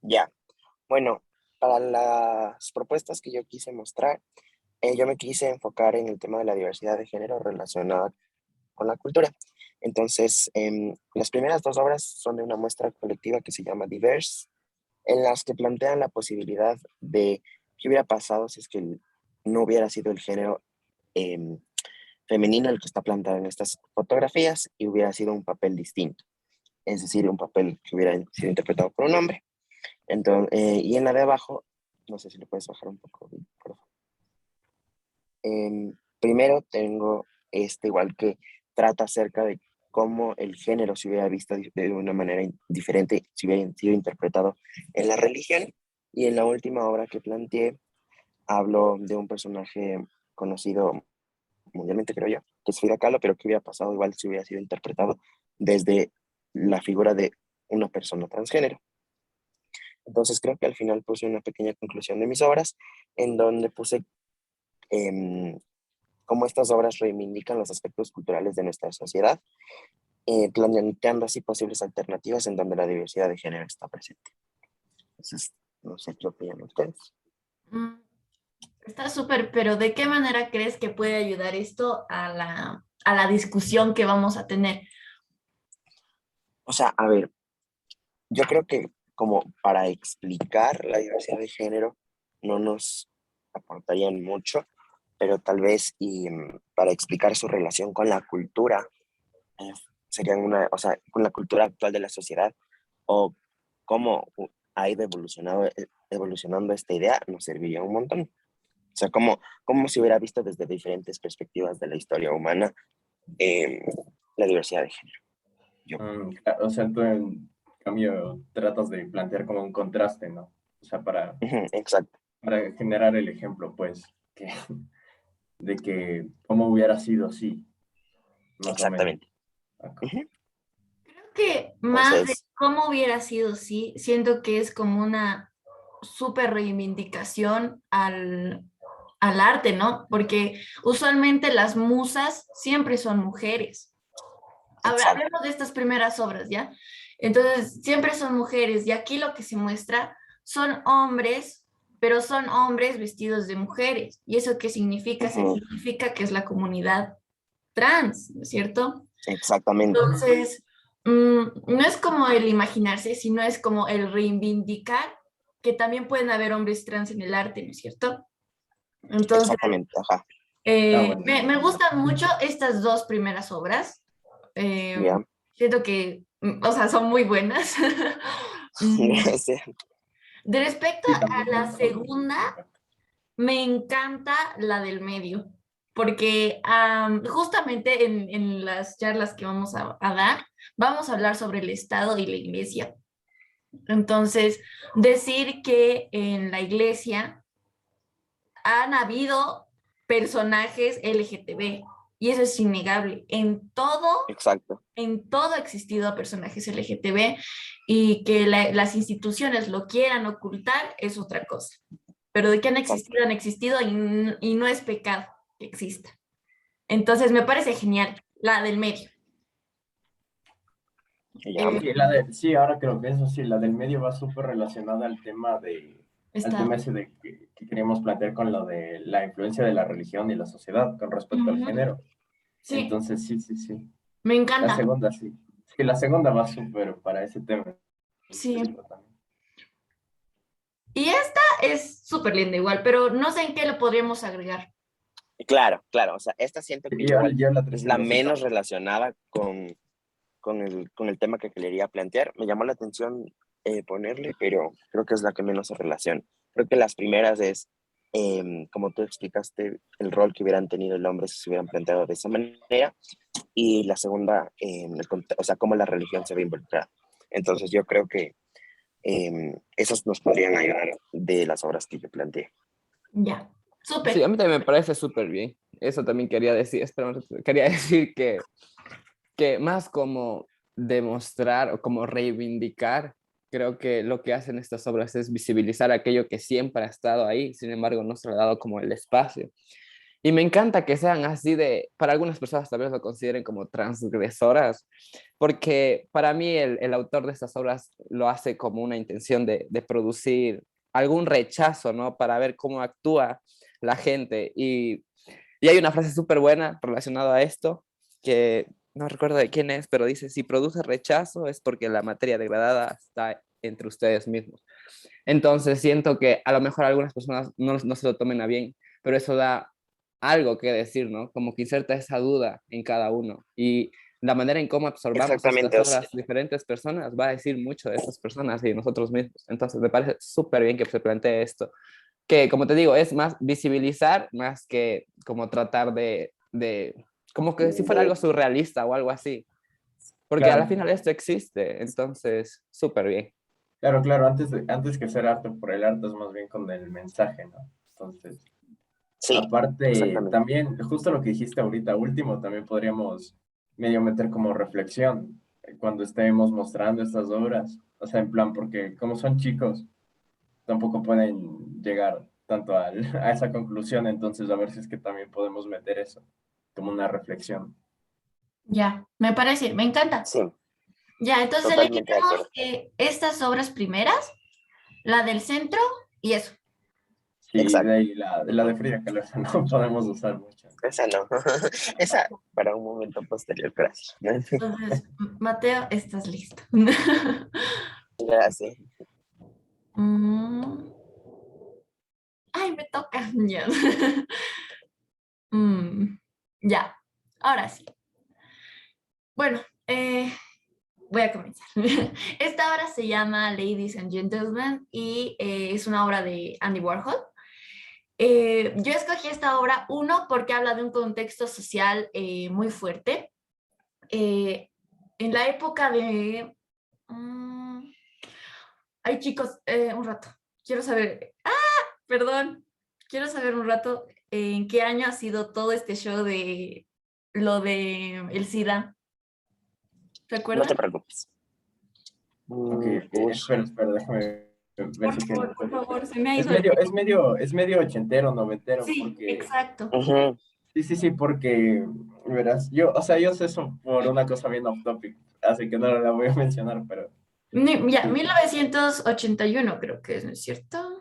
Ya, bueno, para las propuestas que yo quise mostrar, yo me quise enfocar en el tema de la diversidad de género relacionada con la cultura. Entonces, las primeras dos obras son de una muestra colectiva que se llama Diverse, en las que plantean la posibilidad de qué hubiera pasado si es que no hubiera sido el género em, femenino el que está plantado en estas fotografías y hubiera sido un papel distinto, es decir, un papel que hubiera sido interpretado por un hombre. Entonces, y en la de abajo, no sé si le puedes bajar un poco, por favor. Primero tengo este igual que trata acerca de cómo el género se hubiera visto de una manera diferente si hubiera sido interpretado en la religión. Y en la última obra que planteé, hablo de un personaje conocido mundialmente, creo yo, que es Frida Kahlo, pero que hubiera pasado igual si hubiera sido interpretado desde la figura de una persona transgénero. Entonces creo que al final puse una pequeña conclusión de mis obras en donde puse em, cómo estas obras reivindican los aspectos culturales de nuestra sociedad, planteando así posibles alternativas en donde la diversidad de género está presente. Entonces, no sé qué opinan ustedes. Mm, Está súper, pero ¿de qué manera crees que puede ayudar esto a la discusión que vamos a tener? O sea, a ver, yo creo que como para explicar la diversidad de género no nos aportarían mucho, pero tal vez para explicar su relación con la cultura, eh, serían una, o sea, con la cultura actual de la sociedad o cómo ha ido evolucionando esta idea, nos serviría un montón. O sea, cómo se hubiera visto desde diferentes perspectivas de la historia humana eh, la diversidad de género. Yo, O sea, tú en cambio tratas de plantear como un contraste, ¿no? O sea, ujú, exacto, para generar el ejemplo, pues, de que cómo hubiera sido así, más o menos. exactamente. Acá. Ujú. Creo que más de Entonces, cómo hubiera sido, sí, siento que es como una súper reivindicación al arte, ¿no? Porque usualmente las musas siempre son mujeres. exacto, Hablemos de estas primeras obras, ¿ya? Entonces, siempre son mujeres y aquí lo que se muestra son hombres, pero son hombres vestidos de mujeres. ¿Y eso qué significa? ujú, Significa que es la comunidad trans, ¿no es cierto? exactamente, Entonces, no es como el imaginarse, sino es como el reivindicar que también pueden haber hombres trans en el arte, ¿no es cierto? Entonces, exactamente, ajá, Está bueno. me gustan mucho estas dos primeras obras. Eh, ya, Siento que, o sea, son muy buenas. Mm, gracias, De respecto Sí, a también me la gustó. segunda, me encanta la del medio, porque justamente en las charlas que vamos a dar, vamos a hablar sobre el Estado y la iglesia. Entonces, decir que en la iglesia han habido personajes LGTB, y eso es innegable. exacto, En todo ha existido personajes LGTB y que las instituciones lo quieran ocultar es otra cosa. Pero de que exacto, han existido y no es pecado que exista. Entonces me parece genial la del medio. ya, Eh, Sí, ahora creo que eso sí, la del medio va súper relacionada al está. tema ese que queríamos plantear con lo de la influencia de la religión y la sociedad con respecto al Ujú. género. Sí, Entonces, sí, sí, sí. me La encanta. segunda, sí. Sí, la segunda va súper para ese tema. Sí. Y esta es súper linda igual, pero no sé en qué le podríamos agregar. claro, claro, o sea, esta siento que Yo, igual yo la es la tercera sí menos también. relacionada con el tema que quería plantear. Me llamó la atención ponerle, pero creo que es la que menos se relaciona. Creo que las primeras es, como tú explicaste, el rol que hubieran tenido el hombre si se hubieran planteado de esa manera, y la segunda, o sea, cómo la religión se ve involucrada. Entonces yo creo que esas nos podrían ayudar de las obras que yo planteé. Ya, Sí, a súper. mí también me parece súper bien. Eso también quería decir, espera un ratito, quería decir que más como demostrar o como reivindicar, creo que lo que hacen estas obras es visibilizar aquello que siempre ha estado ahí, sin embargo no se le ha dado como el espacio. Y me encanta que sean así de, para algunas personas tal vez lo consideren como transgresoras, porque para mí el autor de estas obras lo hace como una intención de producir algún rechazo, ¿no? Para ver cómo actúa la gente. Y hay una frase súper buena relacionada a esto, que no recuerdo de quién es, pero dice, si produce rechazo es porque la materia degradada está entre ustedes mismos. Entonces siento que a lo mejor algunas personas no se lo tomen a bien, pero eso da algo que decir, ¿no? Como que inserta esa duda en cada uno. Y la manera en cómo absorbamos Exactamente, estas o sea, obras diferentes personas va a decir mucho de esas personas y de nosotros mismos. Entonces me parece súper bien que se plantee esto, que como te digo, es más visibilizar más que como tratar como que si fuera de, algo surrealista o algo así. Porque a la Claro, final esto existe, entonces súper bien. claro, claro, antes que ser arte por el arte es más bien con el mensaje, ¿no? Entonces, sí, aparte, exactamente. también, justo lo que dijiste ahorita último, también podríamos medio meter como reflexión cuando estemos mostrando estas obras. O sea, en plan, porque como son chicos, tampoco pueden llegar tanto a esa conclusión, entonces a ver si es que también podemos meter eso como una reflexión. Ya, me parece, me encanta. Sí, Ya, entonces totalmente de eliminamos acuerdo. estas obras primeras, la del centro y eso. Sí, de Exacto. ahí la de Frida Kahlo esa no podemos usar mucho. Esa no. Esa para un momento posterior, gracias. Entonces, Mateo, estás listo. Gracias. Mm, Ay, me toca. Ya. Mm, ya, ahora sí. Bueno, voy a comenzar. Esta obra se llama Ladies and Gentlemen y es una obra de Andy Warhol. Yo escogí esta obra, uno, porque habla de un contexto social muy fuerte. Eh, en la época de... ay, chicos, un rato. Quiero saber... Perdón. Quiero saber un rato en qué año ha sido todo este show de lo de el SIDA. No te ¿Recuerdan? preocupes. Ok, Ush. espera, déjame ver si es que lo Por encuentro. favor, se me ha Es ido el medio, es tiempo. medio, es medio ochentero, noventero, Sí, porque, exacto. Ujú. sí, sí, sí, porque, verás, yo, o sea, yo sé eso por una cosa bien off topic, así que no la voy a mencionar, pero Ya, sí, 1981 creo que es, ¿no es cierto?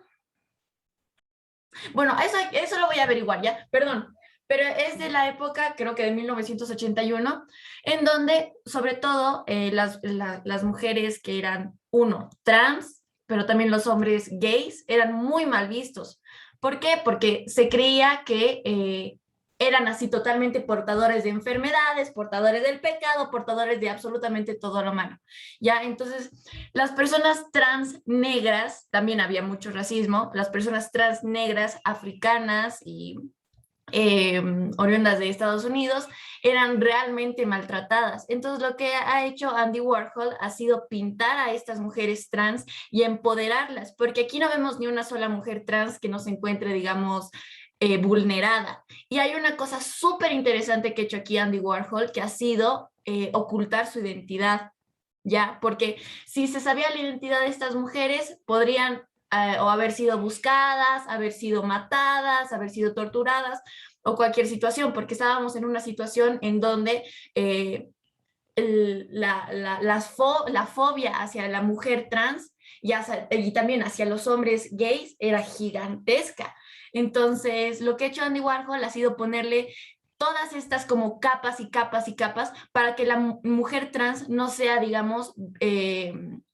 Bueno, eso lo voy a averiguar ya, perdón. Pero es de la época, creo que de 1981, en donde, sobre todo, las mujeres que eran, uno, trans, pero también los hombres gays, eran muy mal vistos. ¿Por qué? Porque se creía que eran así totalmente portadores de enfermedades, portadores del pecado, portadores de absolutamente todo lo malo. ¿Ya? Entonces, las personas trans negras, también había mucho racismo, las personas trans negras, africanas y oriundas de Estados Unidos, eran realmente maltratadas. Entonces, lo que ha hecho Andy Warhol ha sido pintar a estas mujeres trans y empoderarlas, porque aquí no vemos ni una sola mujer trans que no se encuentre, digamos, vulnerada. Y hay una cosa súper interesante que ha hecho aquí Andy Warhol, que ha sido ocultar su identidad. ¿Ya? Porque si se sabía la identidad de estas mujeres, podrían o haber sido buscadas, haber sido matadas, haber sido torturadas o cualquier situación, porque estábamos en una situación en donde la fobia hacia la mujer trans y también hacia los hombres gays era gigantesca. Entonces, lo que ha hecho Andy Warhol ha sido ponerle todas estas como capas y capas y capas para que la mujer trans no sea, digamos,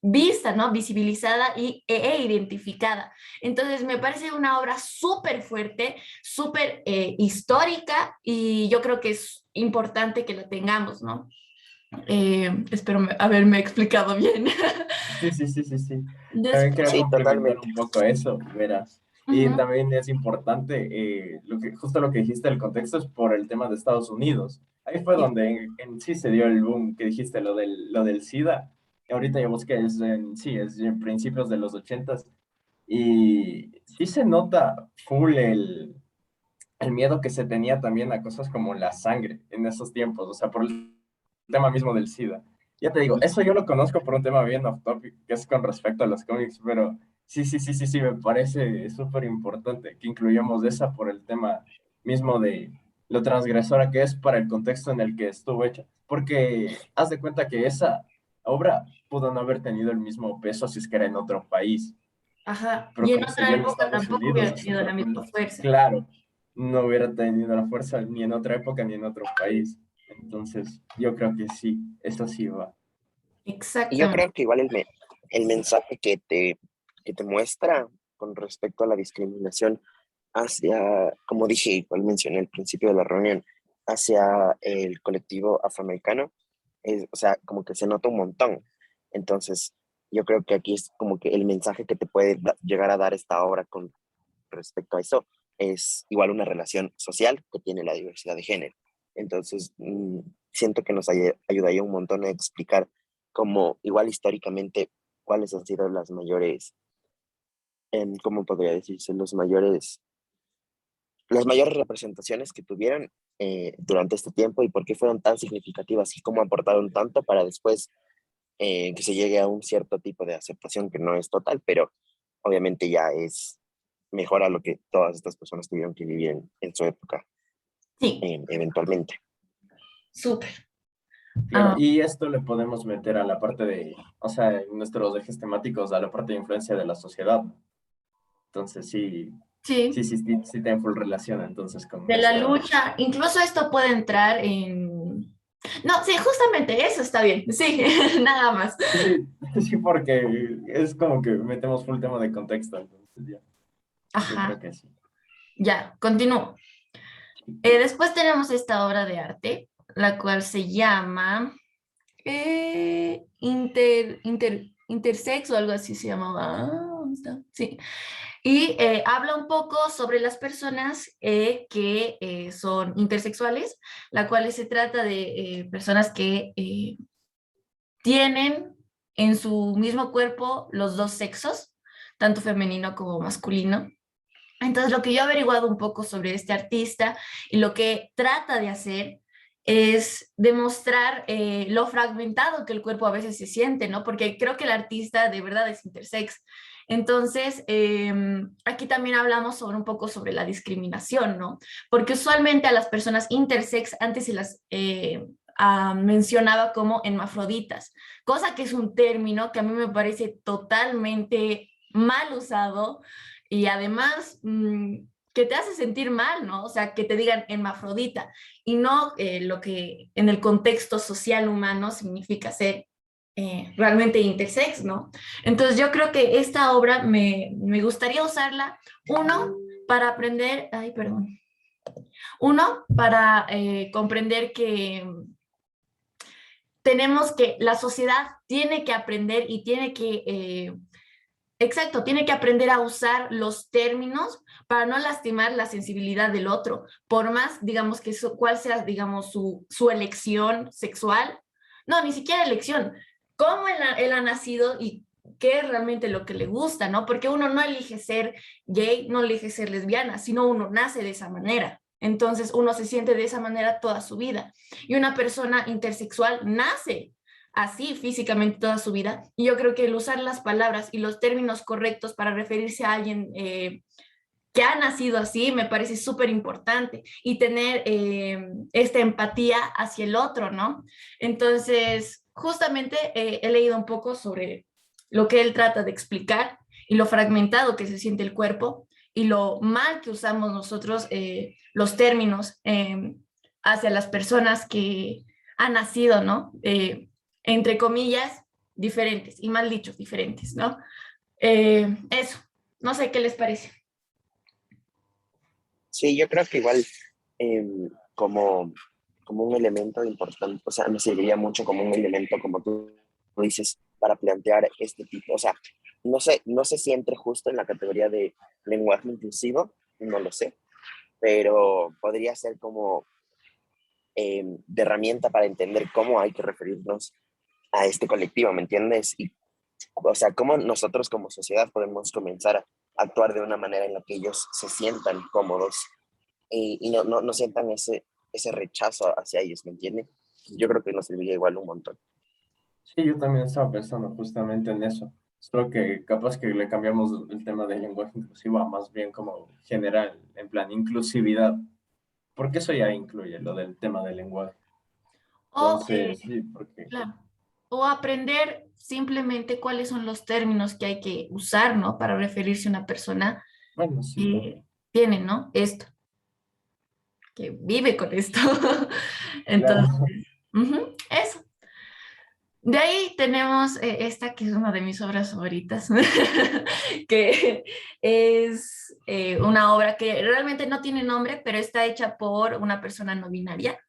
vista, ¿no? Visibilizada e identificada. Entonces, me parece una obra súper fuerte, súper histórica y yo creo que es importante que la tengamos, ¿no? Espero haberme explicado bien. sí, sí, sí, sí, sí. También Después, quiero Sí, complementar totalmente. un poco eso, verás. Y ujú, también es importante, justo lo que dijiste, el contexto es por el tema de Estados Unidos. Ahí fue ya, donde en sí se dio el boom que dijiste, lo del SIDA. Y ahorita ya busqué, sí, es en principios de los ochentas. Y sí se nota full el miedo que se tenía también a cosas como la sangre en esos tiempos, o sea, por el tema mismo del SIDA. Ya te digo, eso yo lo conozco por un tema bien off topic, que es con respecto a los cómics, pero sí, sí, sí, sí, sí, me parece súper importante que incluyamos esa por el tema mismo de lo transgresora que es para el contexto en el que estuvo hecha. Porque haz de cuenta que esa obra pudo no haber tenido el mismo peso si es que era en otro país, Ajá. pero Y en como se otra dio en época Estados tampoco Unidos, hubiera es tenido la otra misma cosa. fuerza. Claro, no hubiera tenido la fuerza ni en otra época ni en otro país. Entonces, yo creo que sí, eso sí va. Y yo Exactamente. creo que igual el mensaje que te muestra con respecto a la discriminación hacia, como dije, igual mencioné al principio de la reunión, hacia el colectivo afroamericano, o sea, como que se nota un montón. Entonces, yo creo que aquí es como que el mensaje que te puede llegar a dar esta obra con respecto a eso es igual una relación social que tiene la diversidad de género. Entonces, siento que nos ayudaría un montón a explicar cómo, igual históricamente, cuáles han sido las mayores, ¿cómo podría decirse? Las mayores representaciones que tuvieron durante este tiempo y por qué fueron tan significativas y cómo aportaron tanto para después que se llegue a un cierto tipo de aceptación que no es total, pero obviamente ya es mejor a lo que todas estas personas tuvieron que vivir en su época, Sí, eventualmente. súper. Claro, Ah, y esto le podemos meter a la parte de, o sea, en nuestros ejes temáticos, a la parte de influencia de la sociedad. Entonces, sí, sí. sí tiene full relación entonces con De la esta. lucha, incluso esto puede entrar en... No, sí, justamente eso está bien, sí, nada más. Sí, sí, porque es como que metemos full tema de contexto, entonces ya, yo creo Ajá, que sí. ya, continúo. Después tenemos esta obra de arte, la cual se llama Intersex o algo así se llamaba. ¿Dónde está? Sí. Y habla un poco sobre las personas que son intersexuales, la cual se trata de personas que tienen en su mismo cuerpo los dos sexos, tanto femenino como masculino. Entonces, lo que yo he averiguado un poco sobre este artista y lo que trata de hacer es demostrar lo fragmentado que el cuerpo a veces se siente, ¿no? Porque creo que el artista de verdad es intersex. Entonces, aquí también hablamos sobre un poco sobre la discriminación, ¿no? Porque usualmente a las personas intersex antes se las mencionaba como hermafroditas, cosa que es un término que a mí me parece totalmente mal usado y además que te hace sentir mal, ¿no? O sea, que te digan hermafrodita y no lo que en el contexto social humano significa ser realmente intersex, ¿no? Entonces yo creo que esta obra me gustaría usarla, uno, para aprender, ay, perdón, uno, para comprender que tenemos que, la sociedad tiene que aprender y tiene que exacto, tiene que aprender a usar los términos para no lastimar la sensibilidad del otro, por más, digamos, que cuál sea, digamos, su elección sexual. No, ni siquiera elección. Cómo él ha nacido y qué es realmente lo que le gusta, ¿no? Porque uno no elige ser gay, no elige ser lesbiana, sino uno nace de esa manera. Entonces uno se siente de esa manera toda su vida. Y una persona intersexual nace así físicamente toda su vida. Y yo creo que el usar las palabras y los términos correctos para referirse a alguien que ha nacido así me parece súper importante y tener esta empatía hacia el otro, ¿no? Entonces, justamente he leído un poco sobre lo que él trata de explicar y lo fragmentado que se siente el cuerpo y lo mal que usamos nosotros los términos hacia las personas que han nacido, ¿no? Entre comillas, diferentes, y mal dicho, diferentes, ¿no? Eso, no sé qué les parece. Sí, yo creo que igual como, como un elemento importante, o sea, me serviría mucho como un elemento, como tú dices, para plantear este tipo, o sea, no sé si entre justo en la categoría de lenguaje inclusivo, no lo sé, pero podría ser como de herramienta para entender cómo hay que referirnos a este colectivo, ¿me entiendes? Y, o sea, cómo nosotros como sociedad podemos comenzar a actuar de una manera en la que ellos se sientan cómodos y no sientan ese rechazo hacia ellos, ¿me entienden? Yo creo que nos serviría igual un montón. Sí, yo también estaba pensando justamente en eso. Solo que capaz que le cambiamos el tema del lenguaje inclusivo a más bien como general, en plan inclusividad. porque eso ya incluye lo del tema del lenguaje. O, Entonces, sí, porque, claro, o aprender simplemente cuáles son los términos que hay que usar, ¿no? Para referirse a una persona bueno, sí, que tiene, ¿no? Esto, que vive con esto. Entonces, claro. eso. De ahí tenemos esta que es una de mis obras favoritas, que es una obra que realmente no tiene nombre, pero está hecha por una persona no binaria.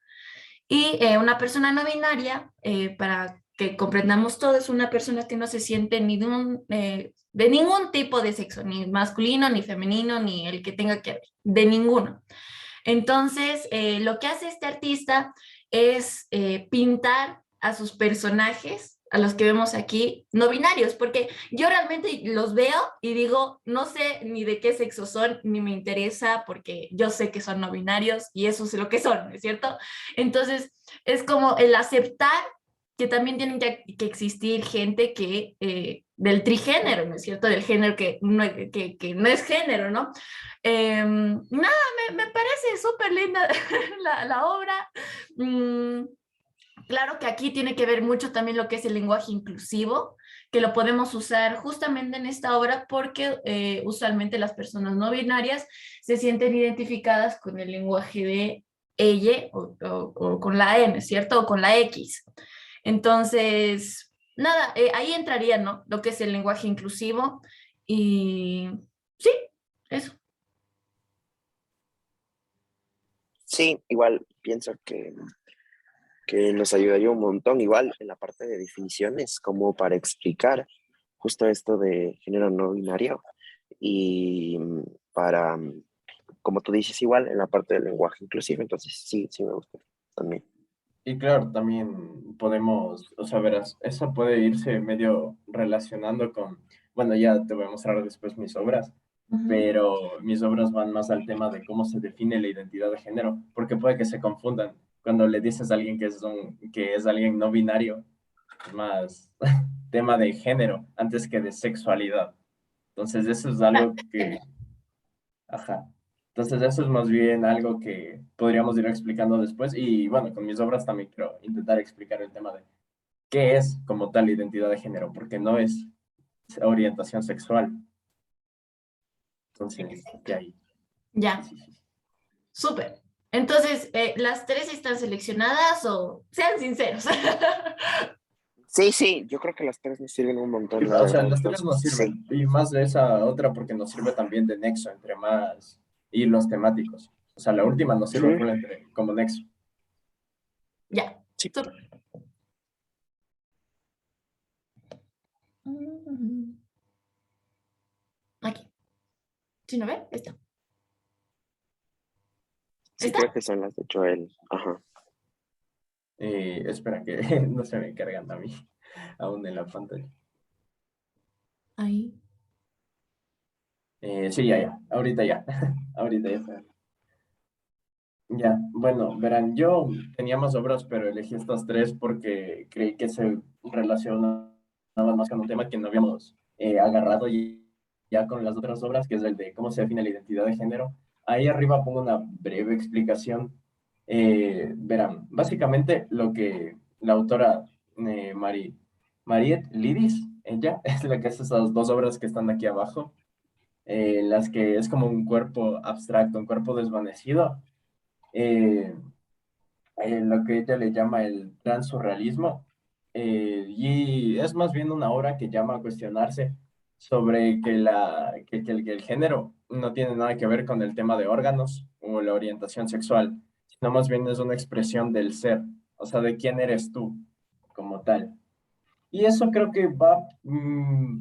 Y una persona no binaria, para que comprendamos todo, es una persona que no se siente ni de ningún tipo de sexo, ni masculino, ni femenino, ni el que tenga que ver, de ninguno. Entonces, lo que hace este artista es pintar a sus personajes, a los que vemos aquí, no binarios, porque yo realmente los veo y digo, no sé ni de qué sexo son, ni me interesa, porque yo sé que son no binarios y eso es lo que son, ¿no es cierto? Entonces, es como el aceptar que también tienen que existir gente que, del trigénero, ¿no es cierto? Del género que no es género, ¿no? Nada, me parece súper linda la obra. Mm, claro que aquí tiene que ver mucho también lo que es el lenguaje inclusivo, que lo podemos usar justamente en esta obra porque usualmente las personas no binarias se sienten identificadas con el lenguaje de ella o con la N, ¿cierto? O con la X. Entonces, nada, ahí entraría, ¿no? Lo que es el lenguaje inclusivo y sí, eso. Sí, igual pienso que nos ayudaría un montón, igual en la parte de definiciones, como para explicar justo esto de género no binario y para, como tú dices, igual en la parte del lenguaje inclusivo, entonces sí, sí me gusta también. Y claro, también podemos, o sea, verás, eso puede irse medio relacionando con, bueno, ya te voy a mostrar después mis obras, Ujú. pero mis obras van más al tema de cómo se define la identidad de género, porque puede que se confundan cuando le dices a alguien que es alguien no binario, es más tema de género antes que de sexualidad. Entonces, eso es Ah, algo que, ajá. Entonces, eso es más bien algo que podríamos ir explicando después. Y bueno, con mis obras también quiero intentar explicar el tema de qué es como tal identidad de género, porque no es orientación sexual. Entonces, de ahí. Sí, ya, sí, sí. súper. Entonces, ¿las tres están seleccionadas o sean sinceros? Sí, sí, yo creo que las tres nos sirven un Sí, montón, la o sea, verdad, las tres entonces nos sí. sirven. Y más de esa otra porque nos sirve también de nexo entre más hilos temáticos. O sea, la última nos sirve Ujú, full entre, como nexo. Ya, sí. súper. Mm, aquí. ¿Sí no ve? Está. Sí, ¿Está? creo que son las de Joel. Ajá. Espera que no se me cargan a mí aún en la pantalla. Ahí. Sí, ya, ya. Ahorita ya. Ahorita ya está. Ya, bueno, verán, yo tenía más obras, pero elegí estas tres porque creí que se relacionaban más con un tema que no habíamos agarrado ya con las otras obras, que es el de cómo se define la identidad de género. Ahí arriba pongo una breve explicación. Verán, básicamente lo que la autora Mariette Lidis, ella, es la que hace esas dos obras que están aquí abajo, en las que es como un cuerpo abstracto, un cuerpo desvanecido eh, lo que ella le llama el transurrealismo, y es más bien una obra que llama a cuestionarse sobre que el género no tiene nada que ver con el tema de órganos o la orientación sexual, sino más bien es una expresión del ser, o sea, de quién eres tú como tal. Y eso creo que va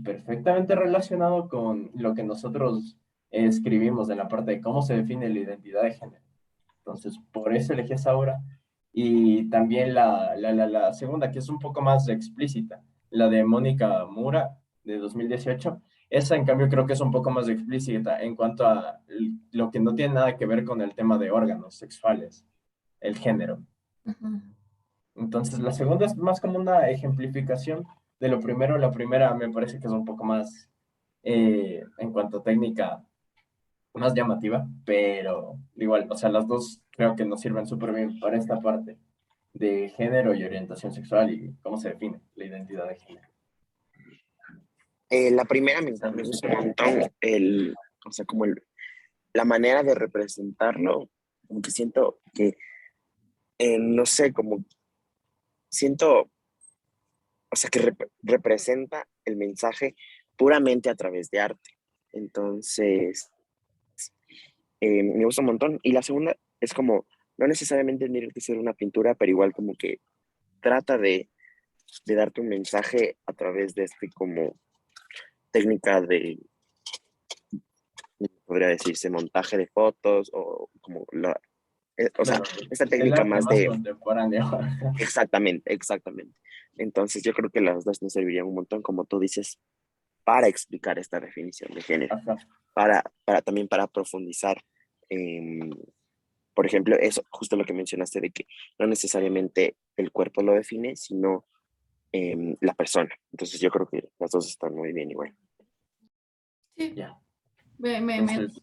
perfectamente relacionado con lo que nosotros escribimos en la parte de cómo se define la identidad de género. Entonces, por eso elegí esa obra. Y también la segunda, que es un poco más explícita, la de Mónica Mura, de 2018. Esa, en cambio, creo que es un poco más explícita en cuanto a lo que no tiene nada que ver con el tema de órganos sexuales, el género. Ujú. Entonces, la segunda es más como una ejemplificación de lo primero. La primera me parece que es un poco más, en cuanto a técnica, más llamativa, pero igual, o sea, las dos creo que nos sirven súper bien para esta parte de género y orientación sexual y cómo se define la identidad de género. La primera me gusta un montón, o sea, la manera de representarlo, como que siento que, no sé, como siento, o sea, que representa el mensaje puramente a través de arte. Entonces, me gusta un montón. Y la segunda es como, no necesariamente tiene que ser una pintura, pero igual como que trata de darte un mensaje a través de como técnica de, podría decirse, montaje de fotos o como o sea, Claro, esta el técnica arte más más de, contemporáneo. exactamente, exactamente. Entonces yo creo que las dos nos servirían un montón, como tú dices, para explicar esta definición de género, Ajá. también para profundizar. em, por ejemplo, eso, justo lo que mencionaste de que no necesariamente el cuerpo lo define, sino la persona. Entonces yo creo que las dos están muy bien igual. Sí, Ya. me, me, me, Entonces,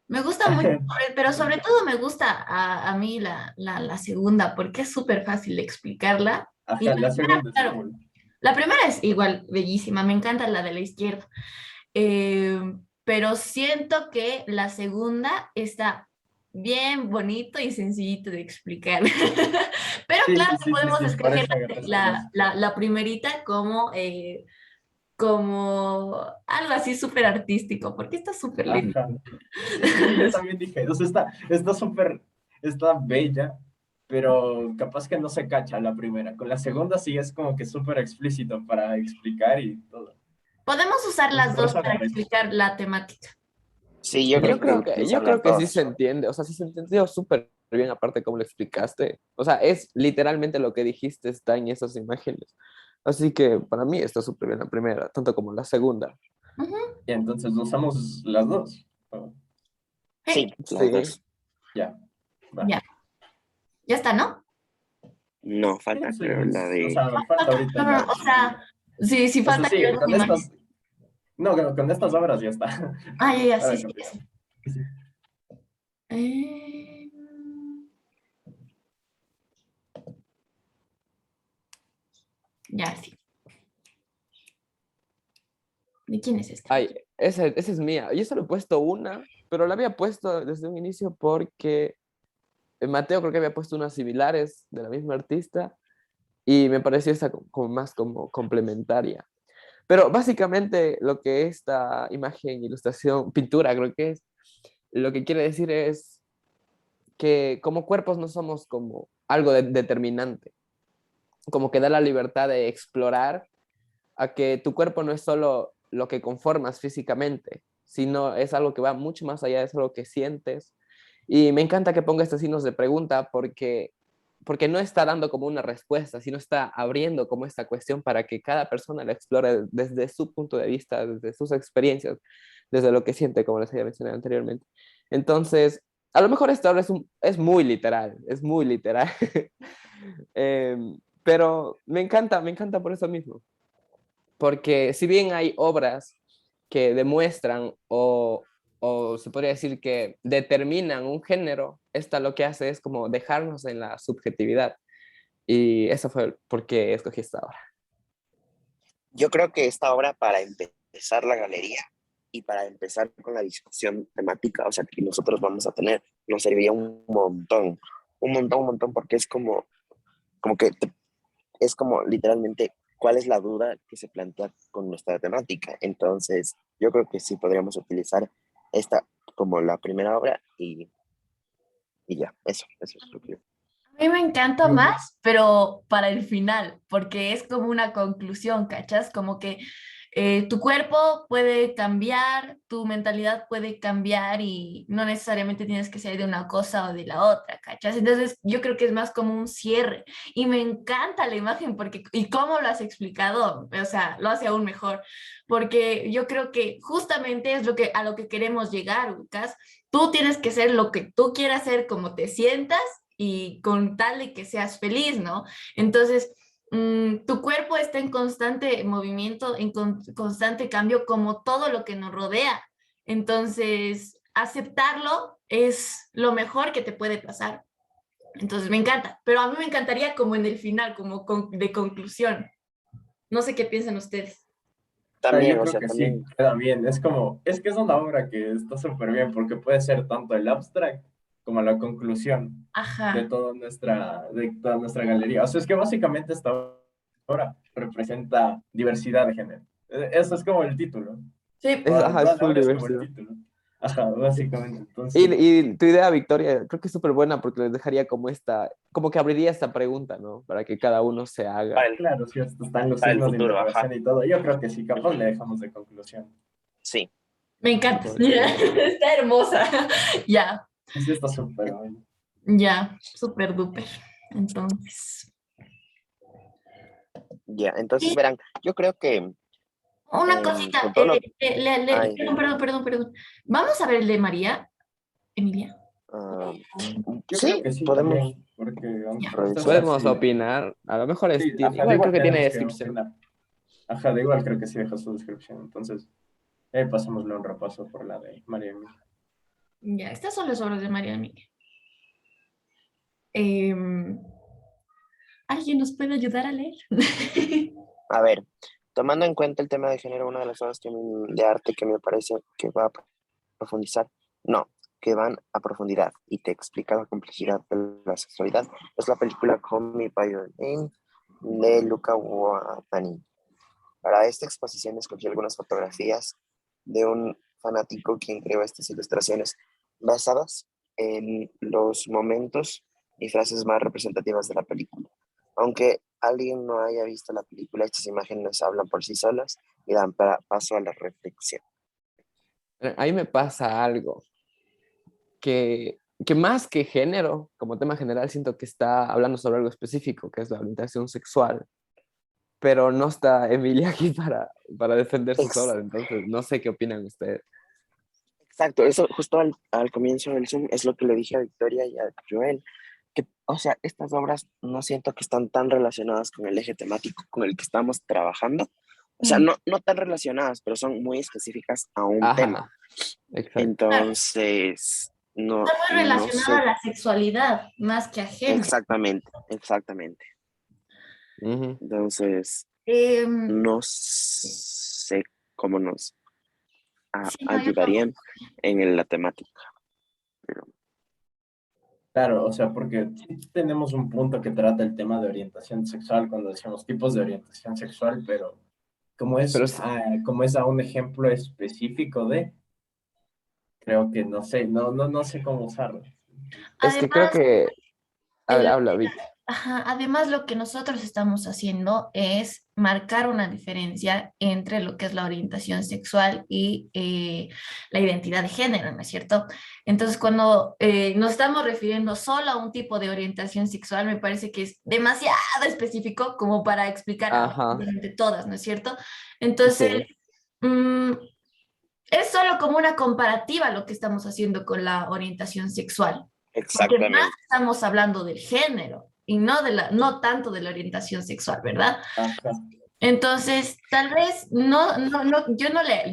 me gusta mucho, pero sobre todo me gusta a mí la segunda, porque es súper fácil de explicarla. Y ajá, la la primera, segunda es claro, cool. la primera es igual, bellísima, me encanta la de la izquierda. Eh, pero siento que la segunda está bien bonito y sencillito de explicar. Pero Sí, claro, sí, sí, podemos sí, por escoger eso agarré estas dos. la primerita como, como algo así súper artístico, porque está súper lindo. Ajá. Sí, sí, yo también dije, o sea, está súper, está bella, pero capaz que no se cacha la primera. Con la segunda sí es como que súper explícito para explicar y todo. Podemos usar Entonces, las por dos eso para agarré esta. explicar la temática. Sí, yo creo que Yo utilizar creo las que sí dos. se entiende, o sea, sí se entendió súper bien aparte cómo lo explicaste. O sea, es literalmente lo que dijiste está en esas imágenes. Así que para mí está súper bien la primera, tanto como la segunda. Ujú. Y entonces usamos las dos. Oh, Sí, las Sí. dos. ya, va. Ya, ya está, ¿no? No, Sí, falta, sí, creo, la o de... sea, falta ahorita No, no, la. o sea, sí, sí O sea, falta que sí, yo con me imagine. estas. No, con estas obras ya está. Ah, ya, ya, sí, Para sí, ya continuar. sé. Sí, sí. Eh, ya, sí. ¿De quién es esta? Ay, esa es mía. Yo solo he puesto una, pero la había puesto desde un inicio porque Mateo creo que había puesto unas similares de la misma artista y me pareció esta como más como complementaria. Pero básicamente lo que esta imagen, ilustración, pintura creo que es, lo que quiere decir es que como cuerpos no somos como algo determinante, como que da la libertad de explorar a que tu cuerpo no es solo lo que conformas físicamente, sino es algo que va mucho más allá, es algo que sientes. Y me encanta que ponga estos signos de pregunta porque no está dando como una respuesta, sino está abriendo como esta cuestión para que cada persona la explore desde su punto de vista, desde sus experiencias, desde lo que siente, como les había mencionado anteriormente. Entonces, a lo mejor esta obra es muy literal, pero me encanta por eso mismo, porque si bien hay obras que demuestran o se podría decir que determinan un género, esta lo que hace es como dejarnos en la subjetividad. Y eso fue por qué escogí esta obra. Yo creo que esta obra para empezar la galería y para empezar con la discusión temática, o sea, que nosotros vamos a tener, nos serviría un montón, porque es como que es como literalmente cuál es la duda que se plantea con nuestra temática. Entonces, yo creo que sí podríamos utilizar esta como la primera obra y ya, eso es lo que yo. A mí me encanta Mm, más, pero para el final, porque es como una conclusión, ¿cachas? Como que tu cuerpo puede cambiar, tu mentalidad puede cambiar y no necesariamente tienes que ser de una cosa o de la otra, ¿cachas? Entonces yo creo que es más como un cierre y me encanta la imagen porque, y cómo lo has explicado, o sea, lo hace aún mejor, porque yo creo que justamente es lo que, a lo que queremos llegar, Lucas. Tú tienes que ser lo que tú quieras ser, como te sientas y con tal de que seas feliz, ¿no? Entonces, tu cuerpo está en constante movimiento, en constante cambio, como todo lo que nos rodea. Entonces, aceptarlo es lo mejor que te puede pasar. Entonces, me encanta, pero a mí me encantaría como en el final, como de conclusión. No sé qué piensan ustedes. También, Yo o creo sea, que sí, también, queda bien. Es como, es que es una obra que está súper bien porque puede ser tanto el abstract como la conclusión Ajá. de toda nuestra galería. O sea, es que básicamente esta obra representa diversidad de género. Eso es como el título. Sí, Ajá, es Toda la full obra es como el diversidad. título. Ajá, básicamente. Y, Entonces, y tu idea, Victoria, creo que es súper buena porque les dejaría como como que abriría esta pregunta, ¿no? Para que cada uno se haga. para el, claro, sí, hasta están los para el signos de futuro, ajá, interrogación y todo. Yo creo que sí, capaz le dejamos de conclusión. sí. me encanta. Porque Está hermosa. Ya, sí está súper bueno. ya, súper duper. Entonces, Ya, entonces sí, verán, yo creo que una cosita. con todo lo... Ay, Perdón. Vamos a ver el de María, Emilia. ah, Yo creo sí, que sí podemos también, porque aunque Ya. o sea, Podemos sí, opinar, a lo mejor sí, ajá, de igual igual creo que tiene tenemos que descripción. opinar. Ajá, de igual creo que sí deja su descripción. Entonces, pasémosle un repaso por la de María Emilia. Ya, estas son las obras de María Emilia. Em, ¿Alguien nos puede ayudar a leer? A ver, tomando en cuenta el tema de género, una de las obras de arte que me parece que va a profundizar, no, que van a profundidad y te explica la complejidad de la sexualidad, es la película Call Me By Your Name de Luca Guadagnini. Para esta exposición escogí algunas fotografías de un fanático quien creó estas ilustraciones basadas en los momentos y frases más representativas de la película. Aunque alguien no haya visto la película, estas imágenes hablan por sí solas y dan paso a la reflexión. Ahí me pasa algo, que más que género, como tema general, siento que está hablando sobre algo específico, que es la orientación sexual, pero no está Emilia aquí para defender sus Ex- obras, entonces no sé qué opinan ustedes. Exacto, eso justo al comienzo del Zoom es lo que le dije a Victoria y a Joel, que, o sea, estas obras no siento que están tan relacionadas con el eje temático con el que estamos trabajando. O sea, Mm, no tan relacionadas, pero son muy específicas a un tema. Ajá, exacto. claro, Entonces, está muy no relacionada sé a la sexualidad, más que a género. exactamente. Ujú. Entonces, Em, no sé cómo nos sí, no, yo tampoco. ayudarían en la temática. Pero, Claro, o sea, porque sí tenemos un punto que trata el tema de orientación sexual cuando decimos tipos de orientación sexual, pero Pero como es a un ejemplo específico de, creo que no sé, no sé cómo usarlo. es que creo Además, que, a ver, el- habla, Vic. ajá, además, lo que nosotros estamos haciendo es marcar una diferencia entre lo que es la orientación sexual y la identidad de género, ¿no es cierto? Entonces, cuando nos estamos refiriendo solo a un tipo de orientación sexual, me parece que es demasiado específico como para explicar Ajá, absolutamente todas, ¿no es cierto? Entonces, sí, mm, es solo como una comparativa lo que estamos haciendo con la orientación sexual. Porque más exactamente. estamos hablando del género y no tanto de la orientación sexual, ¿verdad? Ajá. Entonces, tal vez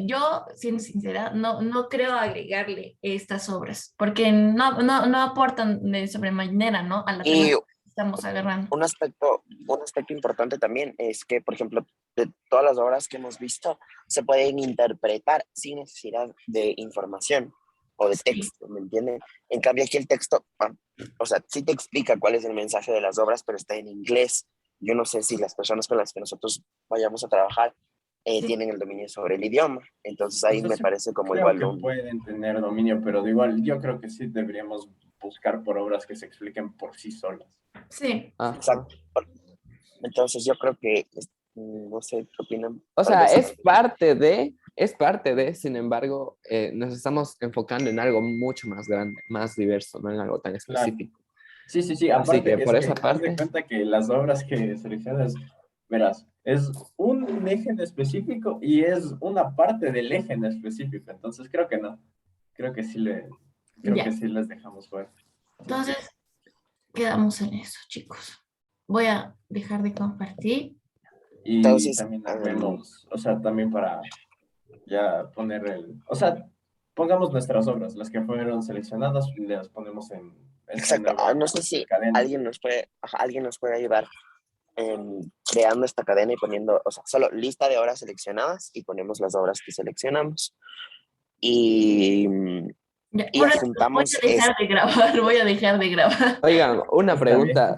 yo, siendo sincera, no creo agregarle estas obras, porque no aportan de sobremanera, ¿no? A la Y temática que estamos agarrando. un aspecto importante también es que, por ejemplo, de todas las obras que hemos visto, se pueden interpretar sin necesidad de información o de Sí, texto, ¿me entienden? En cambio, aquí el texto, o sea, sí te explica cuál es el mensaje de las obras, pero está en inglés. Yo no sé si las personas con las que nosotros vayamos a trabajar sí. tienen el dominio sobre el idioma. Entonces O ahí sea, me sí parece como creo igual que un... pueden tener dominio, pero de igual yo creo que sí deberíamos buscar por obras que se expliquen por sí solas. Sí. ajá. Exacto. Entonces yo creo que, no sé qué opinan, O tal sea, vez es parte de, sin embargo, nos estamos enfocando en algo mucho más grande, más diverso, no en algo tan Claro. específico. Sí, Así aparte que es por esa que haz de parte, cuenta que las obras que seleccionas, verás, es un eje en específico y es una parte del eje en específico, entonces creo que no, creo que sí creo que Ya. sí les dejamos fuera. Entonces, quedamos en eso, chicos. Voy a dejar de compartir. Y entonces, también vemos, o sea, también para ya poner o sea, pongamos nuestras obras, las que fueron seleccionadas, las ponemos en esta Exacto. nueva No sé si cadena. alguien nos puede ayudar creando esta cadena y poniendo, o sea, solo lista de obras seleccionadas y ponemos las obras que seleccionamos. Y, Ya, y un ratito, voy adjuntamos a dejar de grabar, voy a dejar de grabar. Oigan, una Está bien. pregunta.